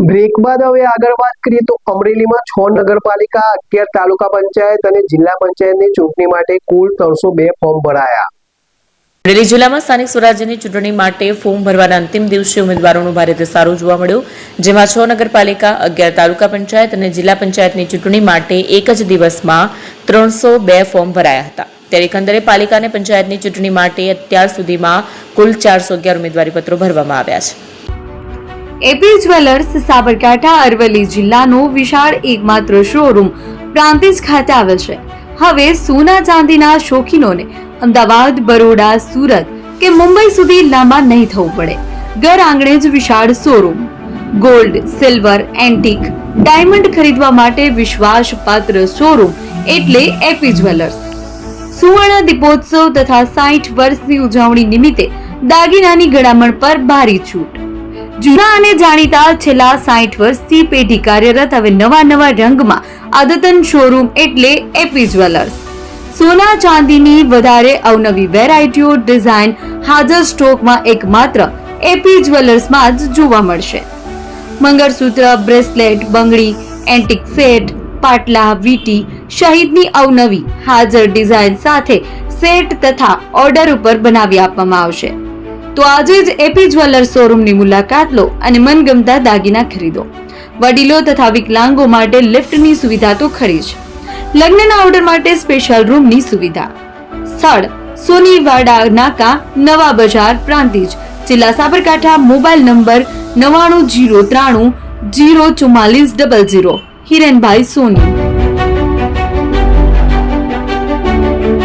Break બાદ હવે આગળ વાત કરીએ તો અમરેલીમાં 6 નગરપાલિકા, 11 તાલુકા પંચાયત અને જિલ્લા પંચાયતની ચૂંટણી માટે કુલ 302 ફોર્મ ભરાયા. અમરેલી જિલ્લામાં સ્થાનિક સ્વરાજ્યની ચૂંટણી માટે ફોર્મ ભરવાના અંતિમ દિવસે ઉમેદવારોનો ભારે ધસારો જોવા મળ્યો, જેમાં 6 નગરપાલિકા, 11 તાલુકા પંચાયત અને જિલ્લા પંચાયતની ચૂંટણી માટે એક જ દિવસમાં 302 ફોર્મ ભરાયા હતા. ત્યારે એકંદરે પાલિકા અને પંચાયતની ચૂંટણી માટે અત્યાર સુધીમાં કુલ 411 ઉમેદવારી પત્રો ભરવામાં આવ્યા છે. એપી જ્વેલર્સ સાબરકાંઠા અરવલ્લી જિલ્લાનો વિશાળ એકમાત્ર શોરૂમ પ્રાંતિજ ખાતે આવેલ છે. હવે સોના ચાંદીના શોખીનોને અમદાવાદ, બરોડા, સુરત કે મુંબઈ સુધી લાંબા નહીં થવું પડે. ઘર આંગણે જ વિશાળ showroom. Gold, silver, antique, diamond ખરીદવા માટે વિશ્વાસપાત્ર શોરૂમ એટલે એપી જ્વેલર્સ. સુવર્ણ દીપોત્સવ તથા 60 વર્ષની ઉજવણી નિમિત્તે દાગીનાની ગળામણ પર ભારી છૂટ. જૂના અને જાણીતા છેલ્લા 60 વર્ષથી પેઢી કાર્યરત હવે નવા રંગમાં અદ્યતન શોરૂમ એટલે એપી જ્વેલર્સ. સોના ચાંદીની વધારે અવનવી વેરાયટીઓ, ડિઝાઇન હાજર સ્ટોકમાં એકમાત્ર એપી જ્વેલર્સમાં જ જોવા મળશે. મંગળસૂત્ર, બ્રેસલેટ, બંગડી, એન્ટિક સેટ, પાટલા, વીટી સહિતની અવનવી હાજર ડિઝાઇન સાથે સેટ તથા ઓર્ડર ઉપર બનાવી આપવામાં આવશે. તો આજે જ એપી જ્વેલર્સ શોરૂમની મુલાકાત લો અને મનગમતા દાગીના ખરીદો. વડીલો તથા વિકલાંગો માટે લિફ્ટની સુવિધા તો ખરી જ. લગ્નના ઓર્ડર માટે સ્પેશિયલ રૂમની સુવિધા. સ્થળ સોનીવાડા નાકા, નવા બજાર, પ્રાંતિજ, જિલ્લા સાબરકાંઠા. Mobile number 9903 04400. હિરેનભાઈ સોની.